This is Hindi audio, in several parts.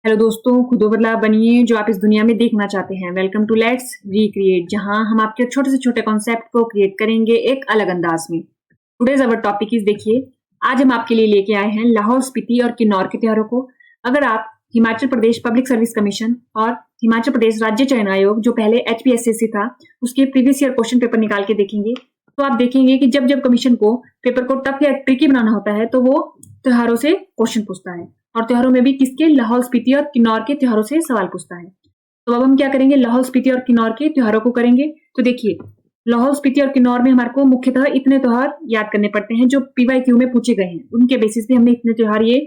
हेलो दोस्तों, खुद वो बदलाव बनिए जो आप इस दुनिया में देखना चाहते हैं। वेलकम टू लेट्स रिक्रिएट, जहां हम आपके छोटे से छोटे कॉन्सेप्ट को क्रिएट करेंगे एक अलग अंदाज में। टुडेज अवर टॉपिक इज, देखिए आज हम आपके लिए लेके आए हैं लाहौल स्पीति और किन्नौर के त्योहारों को। अगर आप Himachal Pradesh public service commission और हिमाचल प्रदेश राज्य चयन आयोग, जो पहले HPSCC था, उसके प्रीवियस ईयर क्वेश्चन पेपर निकाल के देखेंगे तो आप देखेंगे कि जब जब कमीशन को पेपर को टफ या ट्रिकी बनाना होता है तो वो त्योहारों से क्वेश्चन पूछता है। और त्योहारों में भी किसके, लाहौल स्पीति और किन्नौर के त्योहारों से सवाल पूछता है। तो अब हम क्या करेंगे, लाहौल स्पीति और किन्नौर के त्योहारों को करेंगे। तो देखिए, लाहौल स्पीति और किन्नौर में हमारे को मुख्यतः इतने त्योहार याद करने पड़ते हैं जो PYQ में पूछे गए हैं। उनके बेसिस पे हमने इतने त्योहार ये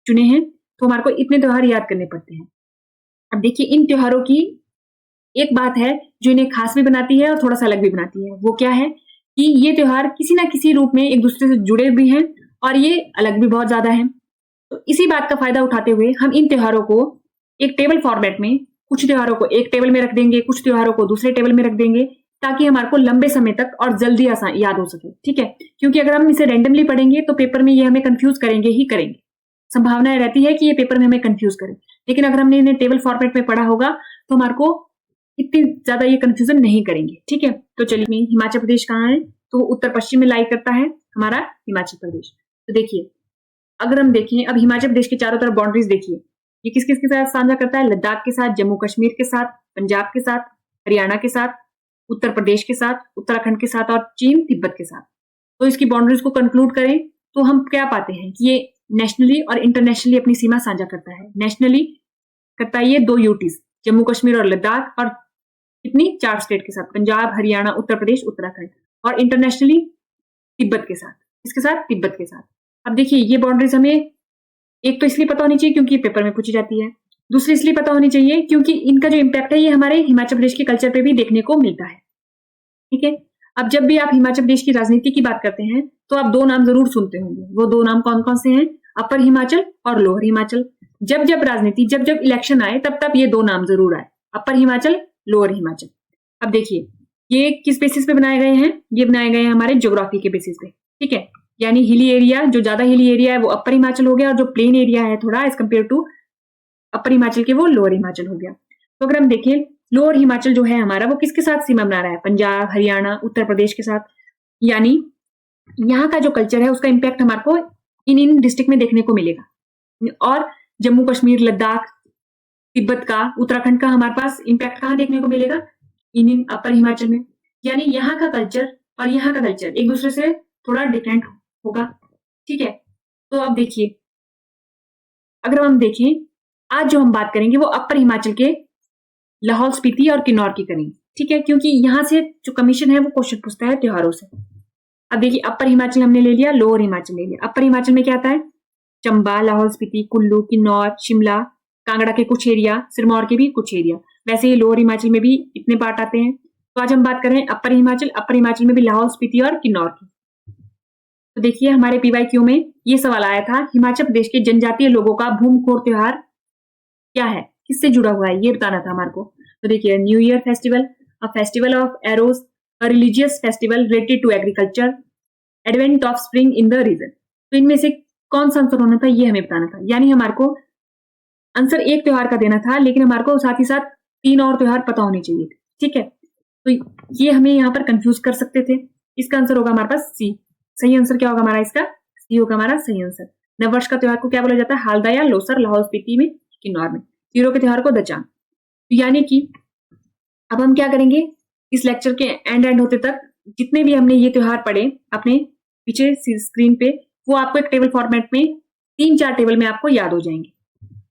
चुने हैं, तो हमारे को इतने त्योहार याद करने पड़ते हैं। अब देखिए, इन त्योहारों की एक बात है जो इन्हें खास भी बनाती है और थोड़ा सा अलग भी बनाती है। वो क्या है कि ये त्योहार किसी ना किसी रूप में एक दूसरे से जुड़े भी हैं और ये अलग भी बहुत ज्यादा है। तो इसी बात का फायदा उठाते हुए हम इन त्योहारों को एक टेबल फॉर्मेट में, कुछ त्योहारों को एक टेबल में रख देंगे, कुछ त्योहारों को दूसरे टेबल में रख देंगे, ताकि हमारे को लंबे समय तक और जल्दी आसान याद हो सके। ठीक है, क्योंकि अगर हम इसे रैंडमली पढ़ेंगे तो पेपर में ये हमें कंफ्यूज करेंगे ही करेंगे। संभावना रहती है कि ये पेपर में हमें कंफ्यूज करें, लेकिन अगर हमने इन्हें टेबल फॉर्मेट में पढ़ा होगा तो हमारे को इतनी ज्यादा ये कंफ्यूजन नहीं करेंगे। ठीक है, तो चलिए, हिमाचल प्रदेश कहाँ है, तो उत्तर पश्चिम में लाई करता है हमारा हिमाचल प्रदेश। तो देखिए, अगर हम देखें अब हिमाचल प्रदेश के चारों तरफ बाउंड्रीज देखिए, ये किस किस के साथ साझा करता है, लद्दाख के साथ, जम्मू कश्मीर के साथ, पंजाब के साथ, हरियाणा के साथ, उत्तर प्रदेश के साथ, उत्तराखंड के साथ और चीन तिब्बत के साथ। तो इसकी बाउंड्रीज को कंक्लूड करें तो हम क्या पाते हैं कि ये नेशनली और इंटरनेशनली अपनी सीमा साझा करता है। नेशनली करता है ये 2 यूटीज, जम्मू कश्मीर और लद्दाख, और कितनी 4 स्टेट के साथ, पंजाब, हरियाणा, उत्तर प्रदेश, उत्तराखंड। और इंटरनेशनली तिब्बत के साथ, इसके साथ तिब्बत के साथ। अब देखिए, ये बाउंड्रीज हमें एक तो इसलिए पता होनी चाहिए क्योंकि पेपर में पूछी जाती है, दूसरी इसलिए पता होनी चाहिए क्योंकि इनका जो इम्पैक्ट है ये हमारे हिमाचल प्रदेश के कल्चर पे भी देखने को मिलता है। ठीक है, अब जब भी आप हिमाचल प्रदेश की राजनीति की बात करते हैं तो आप 2 नाम जरूर सुनते होंगे। वो 2 नाम कौन कौन से हैं, अपर हिमाचल और लोअर हिमाचल। जब जब राजनीति, जब जब इलेक्शन आए तब तब ये 2 नाम जरूर आए, अपर हिमाचल, लोअर हिमाचल। अब देखिए, ये किस बेसिस पे बनाए गए हैं, ये बनाए गए हैं हमारे ज्योग्राफी के बेसिस पे। ठीक है, यानी हिली एरिया, जो ज्यादा हिली एरिया है वो अपर हिमाचल हो गया, और जो प्लेन एरिया है थोड़ा एज कम्पेयर टू अपर हिमाचल के, वो लोअर हिमाचल हो गया। तो अगर हम देखें, लोअर हिमाचल जो है हमारा, वो किसके साथ सीमा बना रहा है, पंजाब, हरियाणा, उत्तर प्रदेश के साथ। यानी यहाँ का जो कल्चर है उसका इम्पैक्ट हमारे को इन इन डिस्ट्रिक्ट में देखने को मिलेगा। और जम्मू कश्मीर, लद्दाख, तिब्बत का, उत्तराखंड का हमारे पास इम्पैक्ट कहाँ देखने को मिलेगा, इन अपर हिमाचल में। यानी यहाँ का कल्चर और यहाँ का कल्चर एक दूसरे से थोड़ा डिफरेंट होगा। ठीक है, तो अब देखिए, अगर हम देखें, आज जो हम बात करेंगे वो अपर हिमाचल के लाहौल स्पीति और किन्नौर की करेंगे। ठीक है, क्योंकि यहाँ से जो कमीशन है वो क्वेश्चन पूछता है त्योहारों से। अब देखिए, अपर हिमाचल हमने ले लिया, लोअर हिमाचल ले लिया। अपर हिमाचल में क्या आता है, चंबा, लाहौल स्पीति, कुल्लू, किन्नौर, शिमला, कांगड़ा के कुछ एरिया, सिरमौर के भी कुछ एरिया। वैसे ही लोअर हिमाचल में भी इतने पार्ट आते हैं। तो आज हम बात कर रहे हैं अपर हिमाचल। अपर हिमाचल में भी लाहौल स्पीति और किन्नौर की। तो देखिए, हमारे PYQ में ये सवाल आया था, हिमाचल प्रदेश के जनजातीय लोगों का भूमखोर त्योहार क्या है, किससे जुड़ा हुआ है, ये बताना था हमारे को। तो देखिए, new year festival, a festival of arrows, a religious festival related to agriculture, advent of spring in the region. तो इनमें से कौन सा आंसर होना था, ये हमें बताना था। यानी हमारे को आंसर एक त्योहार का देना था, लेकिन हमारे को साथ ही साथ 3 और त्योहार पता होने चाहिए थे। ठीक है, तो ये हमें यहाँ पर कंफ्यूज कर सकते थे। इसका आंसर होगा हमारे पास C। सही आंसर क्या होगा हमारा, इसका C होगा हमारा सही आंसर। नववर्ष का त्योहार को क्या बोला जाता है, हालदा या लोसर, लाहौल स्पीति में, किन्नौर में। तीरों के त्योहार को दचांग। यानी कि अब हम क्या करेंगे, इस लेक्चर के एंड होते तक जितने भी हमने ये त्योहार पढ़े अपने पीछे स्क्रीन पे, वो आपको एक टेबल फॉर्मेट में 3-4 टेबल में आपको याद हो जाएंगे।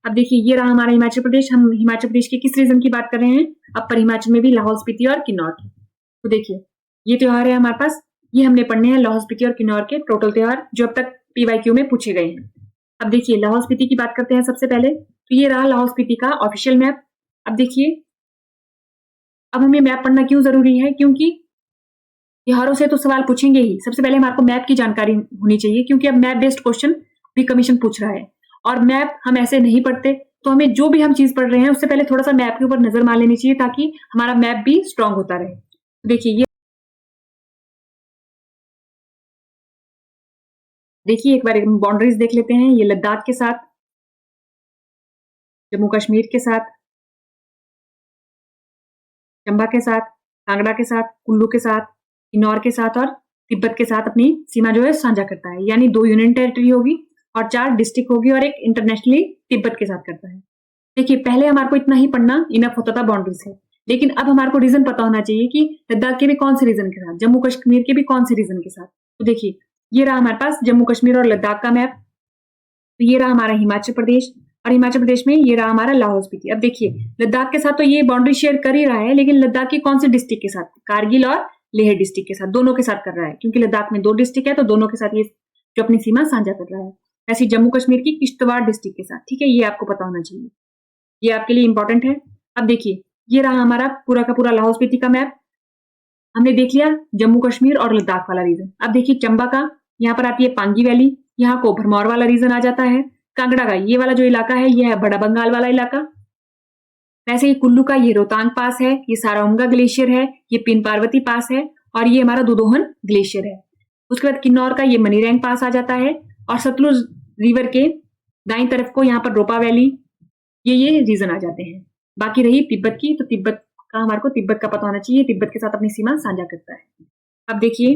अब देखिए, ये रहा हमारा हिमाचल प्रदेश। हम हिमाचल प्रदेश के किस रीजन की बात कर रहे हैं, अपर हिमाचल में भी लाहौल स्पीति और किन्नौर की। तो देखिए, ये त्योहार है हमारे पास, ये हमने पढ़ने हैं लाहौल स्पीति और किन्नौर के टोटल त्योहार जो अब तक PYQ में पूछे गए हैं। अब देखिए, लाहौल स्पीति की बात करते हैं सबसे पहले। तो ये रहा लाहौल स्पीति का ऑफिशियल मैप। अब देखिए, अब हमें मैप पढ़ना क्यों जरूरी है, क्योंकि त्योहारों से तो सवाल पूछेंगे ही। सबसे पहले हमारे को मैप की जानकारी होनी चाहिए, क्योंकि अब मैप बेस्ड क्वेश्चन भी कमीशन पूछ रहा है। और मैप हम ऐसे नहीं पढ़ते, तो हमें जो भी हम चीज पढ़ रहे हैं उससे पहले थोड़ा सा मैप के ऊपर नजर मार लेनी चाहिए, ताकि हमारा मैप भी स्ट्रांग होता रहे। देखिए एक बार बाउंड्रीज देख लेते हैं। ये लद्दाख के साथ जम्मू कश्मीर के साथ, चंबा के साथ, कांगड़ा के साथ, कुल्लू के साथ, किन्नौर के साथ और तिब्बत के साथ अपनी सीमा जो है साझा करता है। यानी 2 यूनियन टेरिटरी होगी और 4 डिस्ट्रिक्ट होगी और एक इंटरनेशनली तिब्बत के साथ करता है। देखिए, पहले हमारे को इतना ही पढ़ना इनफ होता था बाउंड्री से, लेकिन अब हमारे को रीजन पता होना चाहिए कि लद्दाख के भी कौन से रीजन के साथ, जम्मू कश्मीर के भी कौन से रीजन के साथ। तो देखिए, ये रहा हमारे पास जम्मू कश्मीर और लद्दाख का मैप। तो ये रहा हमारा हिमाचल प्रदेश और हिमाचल प्रदेश में ये रहा हमारा लाहौल स्पीति। अब देखिए, लद्दाख के साथ तो ये बाउंड्री शेयर कर ही रहा है, लेकिन लद्दाख की कौन से डिस्ट्रिक्ट के साथ, कारगिल और लेह डिस्ट्रिक्ट के साथ, दोनों के साथ कर रहा है, क्योंकि लद्दाख में 2 डिस्ट्रिक्ट है तो दोनों के साथ ये जो अपनी सीमा साझा कर रहा है। ऐसे जम्मू कश्मीर की किश्तवाड़ डिस्ट्रिक्ट के साथ। ठीक है, ये आपको पता होना चाहिए, ये आपके लिए इंपॉर्टेंट है। अब देखिए, ये रहा हमारा पूरा का पूरा लाहौल स्पीति का मैप। हमने देख लिया जम्मू कश्मीर और लद्दाख वाला रीजन। अब देखिए, चंबा का यहाँ पर आती है पांगी वैली, यहाँ को भरमौर वाला रीजन आ जाता है। कांगड़ा का ये वाला जो इलाका है, ये है बड़ा बंगाल वाला इलाका। वैसे ही कुल्लू का ये रोहतांग पास है, ये साराउंगा ग्लेशियर है, ये पिन पार्वती पास है और ये हमारा दुदोहन ग्लेशियर है। उसके बाद किन्नौर का ये मनीरैंग पास आ जाता है और सतलुज रिवर के दाईं तरफ को यहाँ पर रोपा वैली, ये रीजन आ जाते हैं। बाकी रही तिब्बत की, तो तिब्बत का हमारे को तिब्बत का पता होना चाहिए, तिब्बत के साथ अपनी सीमा साझा करता है। अब देखिए,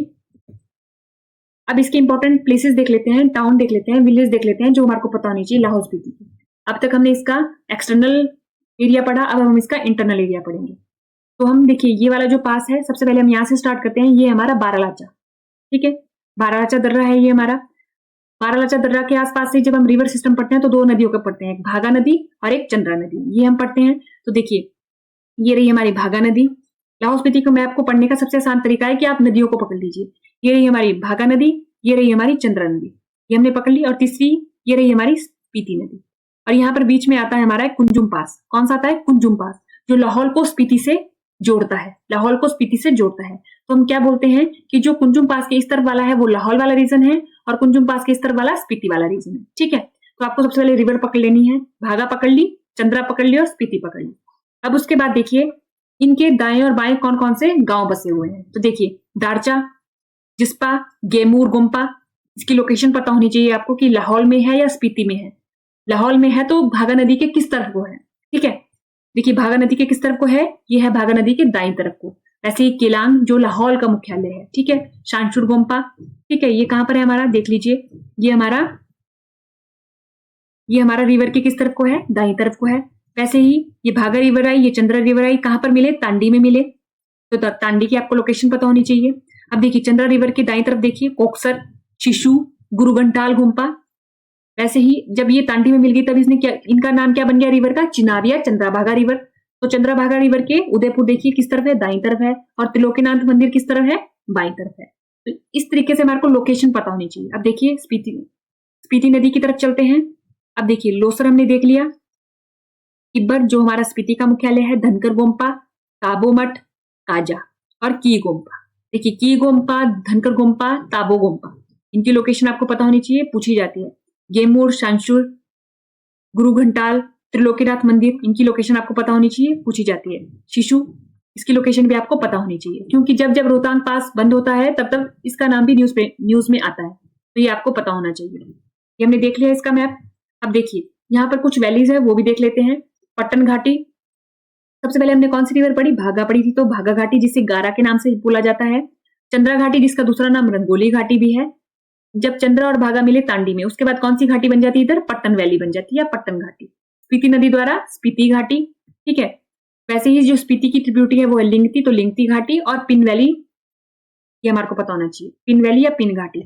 अब इसके इंपॉर्टेंट प्लेसेस देख लेते हैं, टाउन देख लेते हैं, विलेज देख लेते हैं जो हमारे को पता होनी चाहिए लाहौल स्पीति की। अब तक हमने इसका एक्सटर्नल एरिया पढ़ा, अब हम इसका इंटरनल एरिया पढ़ेंगे। तो हम देखिए, ये वाला जो पास है, सबसे पहले हम यहाँ से स्टार्ट करते हैं। ये हमारा बारालाचा, ठीक है, बारालाचा दर्रा है ये हमारा। बारालाचा दर्रा के आसपास से जब हम रिवर सिस्टम पढ़ते हैं तो 2 नदियों का पढ़ते हैं, एक भागा नदी और एक चंद्रा नदी, ये हम पढ़ते हैं। तो देखिए, ये रही हमारी भागा नदी। लाहौल स्पीति को मैप को पढ़ने का सबसे आसान तरीका है कि आप नदियों को पकड़ लीजिए। ये रही हमारी भागा नदी, ये रही हमारी चंद्रा नदी, ये हमने पकड़ ली। और तीसरी ये रही हमारी स्पीति नदी। और यहाँ पर बीच में आता है हमारा कुंजुम पास। कौन सा आता है? कुंजुम पास, जो लाहौल को स्पीति से जोड़ता है, लाहौल को स्पीति से जोड़ता है। तो हम क्या बोलते हैं कि जो कुंजुम पास के इस तरफ वाला है वो लाहौल वाला रीजन है और कुंजुम पास के इस तरफ वाला स्पीति वाला रीजन है। ठीक है, तो आपको सबसे पहले रिवर पकड़ लेनी है, भागा पकड़ ली, चंद्रा पकड़ ली और स्पीति पकड़ ली। अब उसके बाद देखिए, इनके दाएं और बाएं कौन कौन से गांव बसे हुए हैं। तो देखिए, दारचा, जिस्पा, गेमूर, गोम्पा, इसकी लोकेशन पता होनी चाहिए आपको कि लाहौल में है या स्पीति में है। लाहौल में है तो भागा नदी के किस तरफ को है। ठीक है, देखिए भागा नदी के किस तरफ को है, ये है भागा नदी के दाईं तरफ को। वैसे ही केलांग जो लाहौल का मुख्यालय है, ठीक है, शानचुर गोम्पा, ठीक है, ये कहां पर है हमारा, देख लीजिए, ये हमारा रिवर के किस तरफ को है, दाईं तरफ को है। वैसे ही ये भागा रिवर आई, ये चंद्रा रिवर आई, कहां पर मिले, तांडी में मिले। तो तांडी की आपको लोकेशन पता होनी चाहिए। अब देखिए, चंद्रा रिवर के दाईं तरफ देखिए, कोकसर, शिशु, गुरुघंटाल गुम्पा। वैसे ही जब ये तांडी में मिल गई तब इसने क्या, इनका नाम क्या बन गया रिवर का, चिनाब या चंद्राभागा रिवर। तो चंद्राभागा रिवर के उदयपुर देखिए किस तरफ है, दाईं तरफ है, और त्रिलोकीनाथ मंदिर किस तरफ है, बाईं तरफ है। तो इस तरीके से हमारे को लोकेशन पता होनी चाहिए। अब देखिए, स्पीति नदी की तरफ चलते हैं। अब देखिए, लोसर हमने देख लिया, तिब्बत जो हमारा स्पीति का मुख्यालय है, धनकर गोम्पा, ताबो मठ, काजा और की गोम्पा। देखिए, की गोम्पा, धनकर गोम्पा, ताबो गोम्पा, इनकी लोकेशन आपको पता होनी चाहिए, पूछी जाती है। गेमूर, शांशुर, गुरु घंटाल, त्रिलोकीनाथ मंदिर, इनकी लोकेशन आपको पता होनी चाहिए, पूछी जाती है। शिशु, इसकी लोकेशन भी आपको पता होनी चाहिए, क्योंकि जब जब रोहतांग पास बंद होता है तब तब इसका नाम भी न्यूज में आता है, तो ये आपको पता होना चाहिए। ये हमने देख लिया इसका मैप। अब देखिए, यहाँ पर कुछ वैलीज है वो भी देख लेते हैं। पट्टन घाटी, सबसे पहले हमने कौन सी रिवर पढ़ी, भागा पढ़ी थी, तो भागा घाटी जिसे गारा के नाम से बोला जाता है। चंद्रा घाटी जिसका दूसरा नाम रंगोली घाटी भी है। जब चंद्रा और भागा मिले तांडी में, उसके बाद कौन सी घाटी बन जाती है इधर, पट्टन वैली बन जाती है या पट्टन घाटी। स्पीति नदी द्वारा स्पीति घाटी, ठीक है। वैसे ही जो स्पीति की ट्रिब्यूटरी है वो है लिंगती, तो लिंगती घाटी, और पिन वैली, ये हमारे को पता होना चाहिए, पिन वैली या पिन घाटी।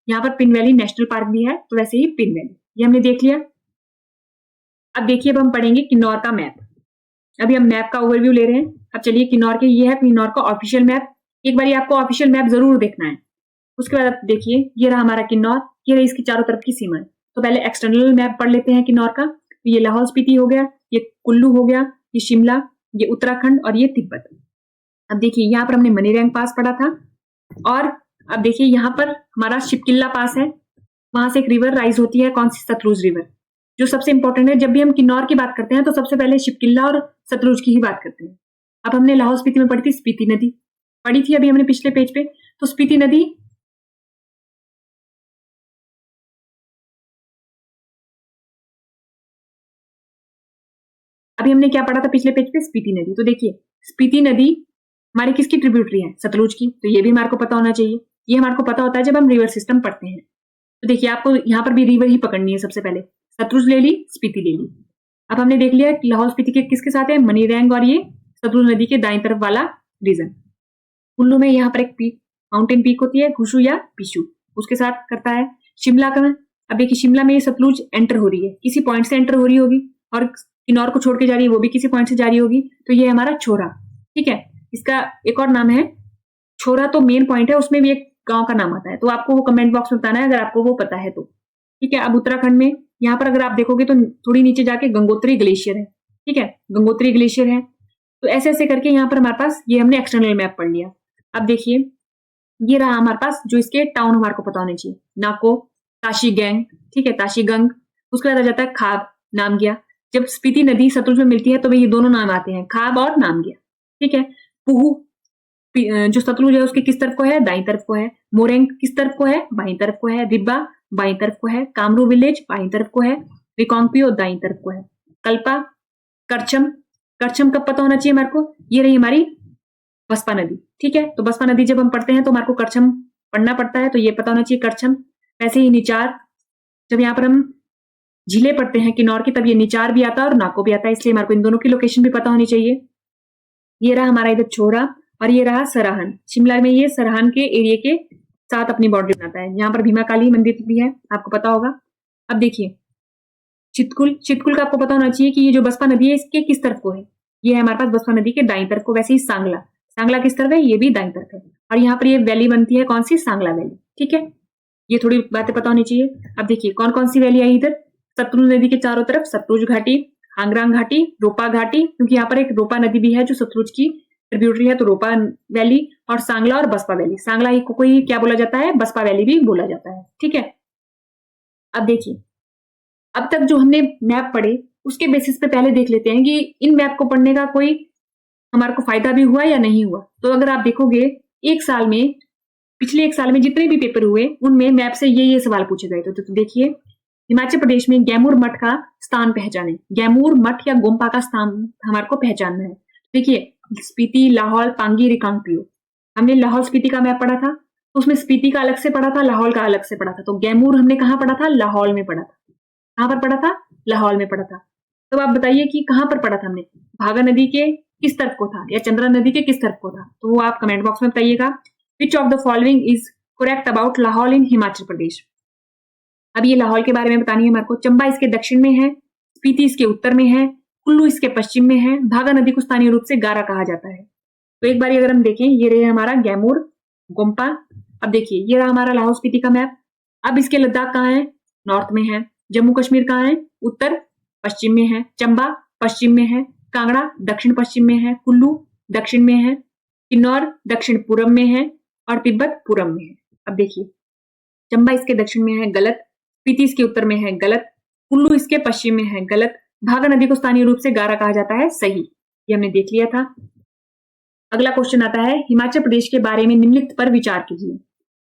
यहाँ पर पिन वैली नेशनल पार्क भी है, तो वैसे ही पिन वैली, ये हमने देख लिया। अब देखिए, अब हम पढ़ेंगे किन्नौर का मैप। अभी हम मैप का ओवरव्यू ले रहे हैं। अब चलिए, किन्नौर के, ये है किन्नौर का ऑफिशियल मैप। एक बार आपको ऑफिशियल मैप जरूर देखना है। उसके बाद देखिए, ये रहा हमारा किन्नौर, ये रही इसकी चारों तरफ की सीमा। तो पहले एक्सटर्नल मैप पढ़ लेते हैं किन्नौर का। तो ये लाहौल स्पीति हो गया, ये कुल्लू हो गया, ये शिमला, ये उत्तराखंड और ये तिब्बत। अब देखिए, यहाँ पर हमने मनीरैंग पास पढ़ा था, और अब देखिए यहाँ पर हमारा शिपकिल्ला पास है, वहां से एक रिवर राइज होती है, कौन सी, सतलुज रिवर, जो सबसे इंपॉर्टेंट है। जब भी हम किन्नौर की बात करते हैं तो सबसे पहले शिपकिल्ला और सतलुज की ही बात करते हैं। अब हमने लाहौल स्पीति में पढ़ी थी स्पीति नदी, पढ़ी थी अभी हमने पिछले पेज पे। तो स्पीति नदी अभी हमने क्या पढ़ा था पिछले पेज पे, स्पीति नदी। तो देखिए स्पीति नदी हमारी किसकी ट्रिब्यूटरी है, सतलुज की, तो ये भी हमारे को पता होना चाहिए। ये हमारे को पता होता है जब हम रिवर सिस्टम पढ़ते हैं। तो देखिए आपको यहाँ पर भी रिवर ही पकड़नी है सबसे पहले, सतलुज ले ली, स्पीति ले ली। अब हमने देख लिया लाहौल स्पीति के किसके साथ है, मनीरैंग और ये सतलुज नदी के दाईं तरफ वाला रीजन। कुल्लू में यहाँ पर एक पीक, माउंटेन पीक होती है, घुशु या पिशु, उसके साथ करता है। शिमला का, अब देखिए शिमला में ये सतलुज एंटर हो रही है, किसी पॉइंट से एंटर हो रही होगी, और किन्नौर को छोड़ के जा रही है, वो भी किसी पॉइंट से जा रही होगी, तो ये हमारा छोरा। ठीक है, इसका एक और नाम है छोरा, तो मेन पॉइंट है, उसमें भी एक गांव का नाम आता है, तो आपको वो कमेंट बॉक्स में बताना है अगर आपको वो पता है तो। ठीक है, अब उत्तराखंड में यहाँ पर अगर आप देखोगे तो थोड़ी नीचे जाके गंगोत्री ग्लेशियर है। ठीक है, गंगोत्री ग्लेशियर है। तो ऐसे ऐसे करके यहाँ पर हमारे पास ये हमने एक्सटर्नल मैप पढ़ लिया। अब देखिए ये रहा हमारे पास जो इसके टाउन हमारे को पता होने चाहिए, नाको, ताशी गैंग, ठीक है, ताशी गंग, उसके बाद आ जाता है खाब, नामग्या। जब स्पीति नदी सतलुज में मिलती है तो ये दोनों नाम आते हैं, खाब और नामग्या। ठीक है, पुहू जो सतलुज है उसके किस तरफ को है, दाईं तरफ को है। मोरेंग किस तरफ को है, बाईं तरफ को है। रिब्बा बाईं तरफ को है। कामरू विलेज बाईं तरफ को है। रिकांगपियो दाईं तरफ को है। कल्पा, करछम, करछम कब पता होना चाहिए हमारे को, ये रही हमारी बसपा नदी। ठीक है, तो बसपा नदी जब हम पढ़ते हैं तो हमारे को करछम पढ़ना पड़ता है, तो ये पता होना चाहिए करछम। वैसे ही निचार, जब यहाँ पर हम झीलें पढ़ते हैं किन्नौर की, तब ये निचार भी आता है और नाको भी आता है, इसलिए हमारे को इन दोनों की लोकेशन भी पता होनी चाहिए। ये रहा हमारा इधर छोरा, और ये रहा सराहन। शिमला में ये सराहन के एरिया के साथ अपनी बाउंड्री बनाता है। यहाँ पर भीमा काली मंदिर भी है, आपको पता होगा। अब देखिए चितकुल, चितकुल का आपको पता होना चाहिए कि ये जो बसपा नदी है इसके किस तरफ को है, ये है हमारे पास बसपा नदी के दाईं तरफ को। वैसे ही सांगला, सांगला किस तरफ है, ये भी दाईं तरफ है। और यहाँ पर ये वैली बनती है, कौन सी, सांगला वैली। ठीक है, ये थोड़ी बातें पता होनी चाहिए। अब देखिए कौन कौन सी वैली आई इधर, सतलुज नदी के चारों तरफ सतलुज घाटी, हांगरांग घाटी, रोपा घाटी, क्योंकि यहाँ पर एक रोपा नदी भी है जो सतलुज की ट्रिब्यूटरी है, तो रोपा वैली, और सांगला और बसपा वैली। सांगला ही को कोई क्या बोला जाता है, बसपा वैली भी बोला जाता है। ठीक है, अब देखिए अब तक जो हमने मैप पढ़े उसके बेसिस पे पहले देख लेते हैं कि इन मैप को पढ़ने का कोई हमारे को फायदा भी हुआ या नहीं हुआ। तो अगर आप देखोगे एक साल में, पिछले एक साल में जितने भी पेपर हुए उनमें मैप से ये सवाल पूछे गए। तो देखिए हिमाचल प्रदेश में गैमूर मठ का स्थान पहचाने, गैमूर मठ या गोम्पा का स्थान हमारे को पहचानना है। देखिए स्पीति, लाहौल, पांगी, रिकांगपियो, हमने लाहौल स्पीति का मैप पढ़ा था, तो उसमें स्पीति का अलग से पढ़ा था, लाहौल का अलग से पढ़ा था। तो गैमूर हमने कहाँ पढ़ा था, लाहौल में पढ़ा था। कहाँ पर पढ़ा था, लाहौल में पढ़ा था। तो आप बताइए कि कहाँ पर पढ़ा था हमने, भागा नदी के किस तरफ को था या चंद्रा नदी के किस तरफ को था, तो वो आप कमेंट बॉक्स में बताइएगा। Which of the following is correct about Lahaul in Himachal Pradesh. अब ये लाहौल के बारे में बतानी है हमारे को। चंबा इसके दक्षिण में है, स्पीति इसके उत्तर में है, कुल्लू इसके पश्चिम में है, भागा नदी को स्थानीय रूप से गारा कहा जाता है। तो एक बार अगर हम देखें, ये रहे हमारा गैमूर, गोम्पा। अब देखिए ये रहा हमारा लाहौल स्पीति का मैप। अब इसके लद्दाख कहाँ है, नॉर्थ में है। जम्मू कश्मीर कहाँ है, उत्तर पश्चिम में है। चंबा पश्चिम में है। कांगड़ा दक्षिण पश्चिम में है। कुल्लू दक्षिण में है। किन्नौर दक्षिण पूर्व में है और तिब्बत पूर्व में है। अब देखिए चंबा इसके दक्षिण में है, गलत। स्पीति इसके उत्तर में है, गलत। कुल्लू इसके पश्चिम में है, गलत। भागा नदी को स्थानीय रूप से गारा कहा जाता है, सही। ये हमने देख लिया था। अगला क्वेश्चन आता है, हिमाचल प्रदेश के बारे में निम्नलिखित पर विचार कीजिए।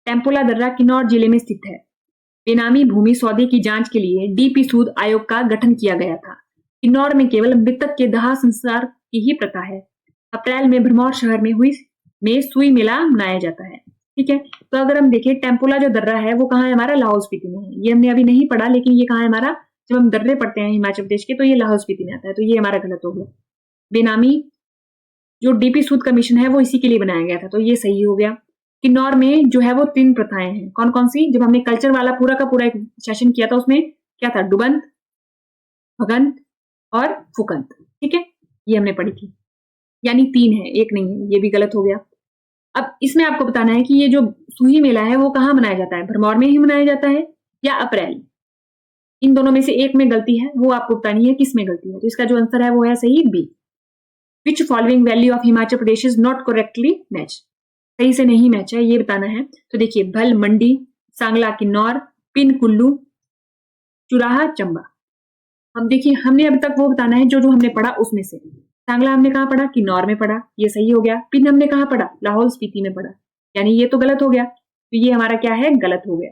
टेम्पोला दर्रा किन्नौर जिले में स्थित है। बेनामी भूमि सौदे की जांच के लिए डीपी सूद आयोग का गठन किया गया था। किन्नौर में केवल मृतक के दाह संस्कार की ही प्रथा है। अप्रैल में भरमौर शहर में सुई मेला मनाया जाता है। ठीक है, तो अगर हम देखें टेम्पोला जो दर्रा है वो कहाँ है, हमारा लाहौल स्पीति में है। ये हमने अभी नहीं पढ़ा, लेकिन ये कहाँ है हमारा, जब हम दर्रे पढ़ते हैं हिमाचल प्रदेश के तो ये लाहौल स्पीति में आता है, तो ये हमारा गलत हो गया। बेनामी जो डीपी सूद कमीशन है वो इसी के लिए बनाया गया था, तो ये सही हो गया। किन्नौर में जो है वो 3 प्रथाएं हैं, कौन कौन सी, जब हमने कल्चर वाला पूरा का पूरा एक सेशन किया था उसमें क्या था, डुबंत, भगंत और फुकंत। ठीक है, ये हमने पढ़ी थी, यानी 3 है, एक नहीं है, ये भी गलत हो गया। अब इसमें आपको बताना है कि ये जो सुई मेला है वो कहाँ मनाया जाता है, भरमौर में ही मनाया जाता है या अप्रैल। इन दोनों में से एक में गलती है, वो आपको बतानी है किस में गलती है। तो इसका जो आंसर है वो है सही B. Which following value of Himachal Pradesh is not correctly match, सही से नहीं मैच है, ये बताना है। तो देखिए भल मंडी, सांगला किन्नौर, पिन कुल्लू, चुराहा चंबा। अब देखिए हमने अभी तक वो बताना है जो जो हमने पढ़ा उसमें से। सांगला हमने कहाँ पढ़ा, किन्नौर में पढ़ा, ये सही हो गया। पिन हमने कहाँ पढ़ा, लाहौल स्पीति में पढ़ा, यानी ये तो गलत हो गया, तो ये हमारा क्या है, गलत हो गया।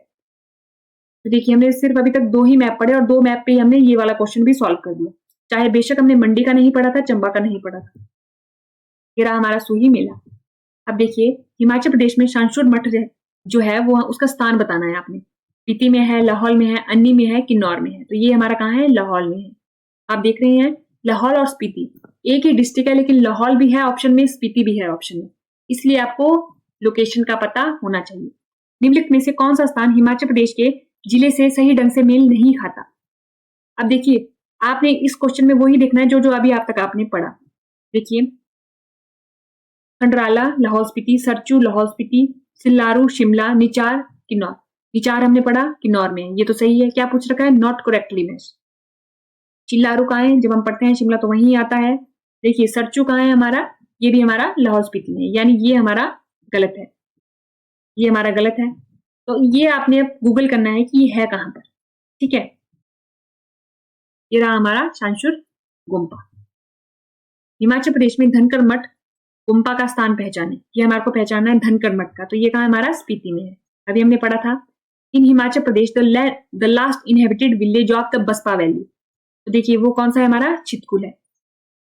तो देखिए हमने सिर्फ अभी तक 2 ही मैप पढ़े और 2 मैप पे हमने ये वाला क्वेश्चन भी सॉल्व कर दिया। चाहे बेशक हमने मंडी का नहीं पढ़ा था, चंबा का नहीं पढ़ा था। ये रहा हमारा सूही मेला। अब देखिए हिमाचल प्रदेश में सांचौर मठ जो है वो उसका स्थान बताना है आपने। स्पीति में है, लाहौल में है, अन्नी में है, किन्नौर में है। तो ये हमारा कहाँ है? लाहौल में है। आप देख रहे हैं लाहौल और स्पीति एक ही डिस्ट्रिक्ट है, लेकिन लाहौल भी है ऑप्शन में, स्पीति भी है ऑप्शन में, इसलिए आपको लोकेशन का पता होना चाहिए। निम्नलिखित में से कौन सा स्थान हिमाचल प्रदेश के जिले से सही ढंग से मेल नहीं खाता? अब देखिए आपने इस क्वेश्चन में वही देखना है जो अभी आप तक आपने पढ़ा। देखिए खंडराला लाहौल स्पीति, सरचू लाहौल स्पीति, सिल्लारू शिमला, निचार किन्नौर। निचार हमने पढ़ा किन्नौर में, ये तो सही है। क्या पूछ रखा है? Not correctly match. चिल्लारू कहाँ है? जब हम पढ़ते हैं शिमला तो वहीं आता है। देखिए सरचू कहाँ है हमारा? ये भी हमारा लाहौल स्पीति में, यानी ये हमारा गलत है, ये हमारा गलत है। तो ये आपने अब गूगल करना है कि ये है कहाँ पर। ठीक है, ये रहा हमारा सांचौर गोम्पा। हिमाचल प्रदेश में धनकर मठ गोम्पा का स्थान पहचाने, ये हमारे को पहचानना है धनकर मठ का। तो ये कहाँ हमारा? स्पीति में है। अभी हमने पढ़ा था in Himachal Pradesh the last inhabited village of the Baspa valley. तो देखिए वो कौन सा है हमारा? चितकुल है।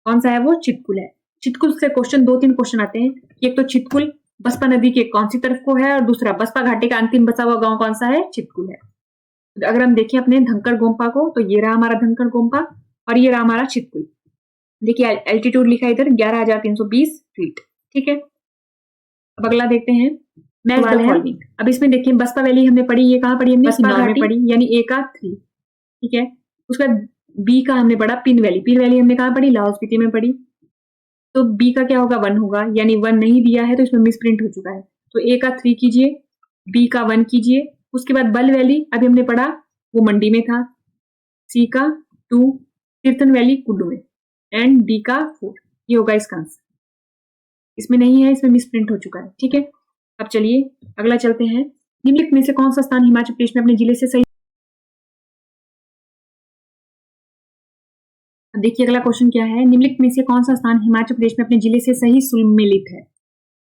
कौन सा है वो? चितकुल है। चितकुल से क्वेश्चन 2-3 क्वेश्चन आते हैं। एक तो चितकुल बसपा नदी के कौन सी तरफ को है, और दूसरा बसपा घाटी का अंतिम बसा हुआ गांव कौन सा है? चितकुल है। तो अगर हम देखें अपने धनकर गोम्पा को, तो ये रहा हमारा धनकर गोम्पा और ये रहा हमारा चितकुल। देखिए एल्टीट्यूड लिखा है इधर 11,320 फीट। ठीक है, अब अगला देखते हैं मैच द फॉलोइंग। अब इसमें देखिए बसपा वैली हमने पढ़ी, ये कहाँ पढ़ी हमने? किन्नौर में पढ़ी, यानी ए का 3। ठीक है, उसका बी का हमने पढ़ा पिन वैली। पिन वैली हमने कहाँ पढ़ी? लाहौल स्पीति में पढ़ी। तो बी का क्या होगा? 1 होगा, यानी 1 नहीं दिया है तो इसमें मिसप्रिंट हो चुका है। तो ए का 3 कीजिए, बी का 1 कीजिए। उसके बाद बल वैली अभी हमने पढ़ा, वो मंडी में था। सी का 2, तीर्थन वैली कुल्लू में, एंड डी का 4। ये होगा इसका आंसर। इसमें नहीं है, इसमें मिसप्रिंट हो चुका है। ठीक है, अब चलिए अगला चलते हैं। निम्नलिखित में से कौन सा स्थान हिमाचल प्रदेश में अपने जिले से सही? देखिए अगला क्वेश्चन क्या है? निम्नलिखित में से कौन सा स्थान हिमाचल प्रदेश में अपने जिले से सही सुमेलित है?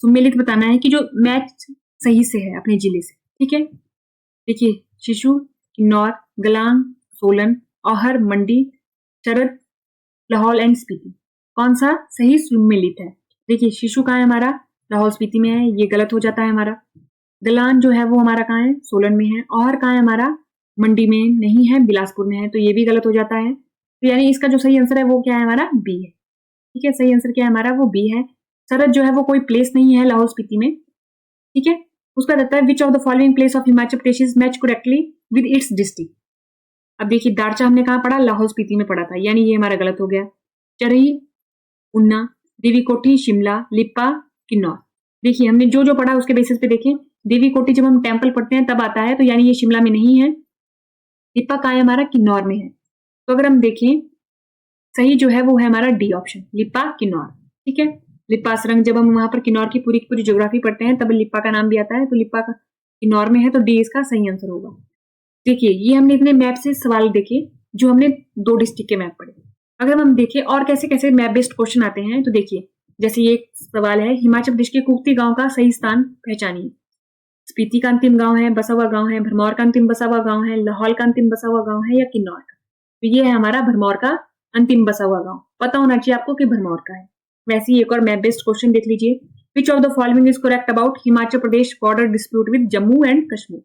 सुमेलित बताना है कि जो मैच सही से है अपने जिले से। ठीक है, देखिए शिशु, किन्नौर, गलांग, सोलन, औहर, मंडी, शरद, लाहौल एंड स्पीति। कौन सा सही सुमेलित है? देखिए शिशु कहाँ है हमारा? लाहौल स्पीति में है, ये गलत हो जाता है हमारा। गलान जो है वो हमारा कहाँ है? सोलन में है। और कहाँ है हमारा? मंडी में नहीं है, बिलासपुर में है, तो ये भी गलत हो जाता है। तो यानी इसका जो सही आंसर है वो क्या है हमारा? बी है। ठीक है, सही आंसर क्या है हमारा? वो बी है। सरद जो है वो कोई प्लेस नहीं है लाहौल स्पीति में। ठीक है, उसका रहता है विच of the following place of Himachal Pradesh is match correctly with its district. अब देखिए दारचा हमने कहाँ पढ़ा? लाहौल स्पीति में पढ़ा था, यानी ये हमारा गलत हो गया। चरही, उन्ना, देवीकोठी, शिमला, लिप्पा, किन्नौर। देखिए हमने जो जो पढ़ा उसके बेसिस पे देखें। देवीकोठी जब हम टेम्पल पढ़ते हैं तब आता है, तो यानी ये शिमला में नहीं है। लिप्पा कहाँ है हमारा? किन्नौर में है। तो अगर हम देखें सही जो है वो है हमारा डी ऑप्शन, लिप्पा किन्नौर। ठीक है, लिप्पा सुरंग जब हम वहां पर किन्नौर की पूरी पूरी ज्योग्राफी पढ़ते हैं तब लिप्पा का नाम भी आता है, तो लिप्पा का किन्नौर में है, तो डी इसका सही आंसर होगा। देखिए ये हमने इतने मैप से सवाल देखे जो हमने 2 डिस्ट्रिक्ट के मैप पढ़े। अगर हम देखें और कैसे कैसे मैप बेस्ड क्वेश्चन आते हैं, तो देखिए जैसे ये सवाल है हिमाचल प्रदेश के कुक्ति गांव का सही स्थान पहचानिए। स्पीति का अंतिम गांव है, बसा हुआ गांव है, भरमौर का अंतिम बसा हुआ गांव है, लाहौल का अंतिम बसा हुआ गांव है, या किन्नौर का? तो ये है हमारा भरमौर का अंतिम बसा हुआ गांव। पता होना चाहिए आपको कि भरमौर का है। वैसे ही एक और मैप बेस्ड क्वेश्चन देख लीजिए। विच of the following is correct about Himachal Pradesh border dispute with Jammu and Kashmir?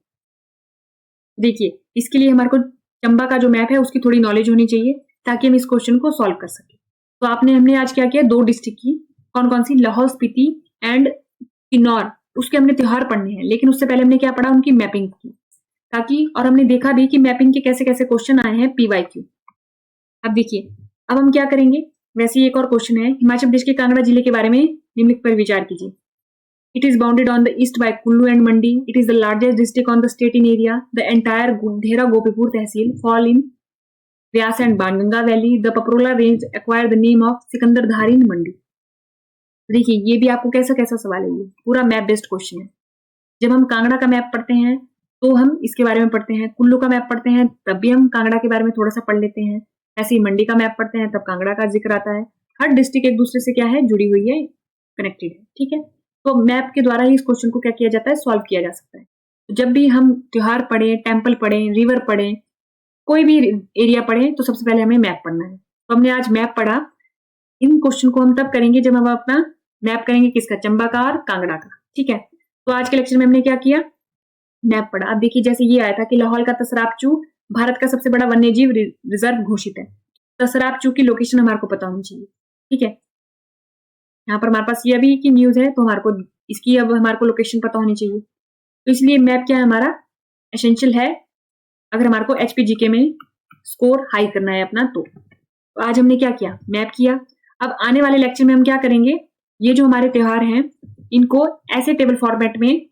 देखिए इसके लिए हमारे को चंबा का जो मैप है उसकी थोड़ी नॉलेज होनी चाहिए ताकि हम इस क्वेश्चन को सॉल्व कर सके। तो हमने आज क्या किया? 2 डिस्ट्रिक्ट की, कौन कौन सी? लाहौल स्पीति एंड किन्नौर, उसके हमने त्योहार पढ़ने हैं, लेकिन उससे पहले हमने क्या पढ़ा? उनकी मैपिंग की, ताकि और हमने देखा भी कि मैपिंग के कैसे कैसे क्वेश्चन आए हैं PYQ। अब देखिए अब हम क्या करेंगे? वैसे ही एक और क्वेश्चन है, हिमाचल प्रदेश के कांगड़ा जिले के बारे में निम्नलिखित पर विचार कीजिए। It is bounded on the east by Kullu and Mandi. It is the largest district on the state in area. The entire Dehra Gopipur tehsil fall in Beas and Banganga valley. The Paprola range acquire the name of Sikandardhari in Mandi. देखिए ये भी आपको कैसा कैसा सवाल है, ये पूरा मैप बेस्ड क्वेश्चन है। जब हम कांगड़ा का मैप पढ़ते हैं तो हम इसके बारे में पढ़ते हैं, कुल्लू का मैप पढ़ते हैं तब भी हम कांगड़ा के बारे में थोड़ा सा पढ़ लेते हैं, ऐसे ही मंडी का मैप पढ़ते हैं तब कांगड़ा का जिक्र आता है। हर डिस्ट्रिक्ट एक दूसरे से क्या है? जुड़ी हुई है, कनेक्टेड है। ठीक है, तो मैप के द्वारा ही इस क्वेश्चन को क्या किया जाता है? सॉल्व किया जा सकता है। तो जब भी हम त्योहार पढ़े, टेम्पल पढ़े, रिवर पढ़े, कोई भी एरिया पढ़े, तो सबसे पहले हमें मैप पढ़ना है। तो हमने आज मैप पढ़ा। इन क्वेश्चन को हम तब करेंगे जब हम अपना मैप करेंगे किसका, चंबा का और कांगड़ा का। ठीक है, तो आज के लेक्चर में हमने क्या किया, मैप पढ़ा। अब देखिए जैसे ये आया था कि लाहौल का तसरापचू भारत का सबसे बड़ा वन्यजीव रिजर्व घोषित है। तसरापचू की लोकेशन हमारे को पता होनी चाहिए। ठीक है, यहाँ पर हमारे पास ये अभी की न्यूज है तो हमारे को इसकी अब हमारे को लोकेशन पता होनी चाहिए। तो इसलिए मैप क्या है हमारा एसेंशियल है अगर हमारे को HPGK में स्कोर हाई करना है अपना। तो आज हमने क्या किया, मैप किया। अब आने वाले लेक्चर में हम क्या करेंगे, ये जो हमारे त्योहार हैं इनको ऐसे टेबल फॉर्मेट में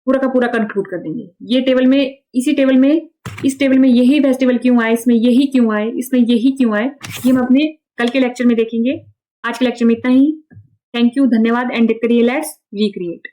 पूरा का पूरा कंक्लूड कर देंगे। ये टेबल में, इसी टेबल में, इस टेबल में यही फेस्टिवल क्यों आए, इसमें यही क्यों आए, इसमें यही क्यों आए, ये हम अपने कल के लेक्चर में देखेंगे। आज के लेक्चर में इतना ही। थैंक यू, धन्यवाद एंड करिए लेट्स रिक्रिएट।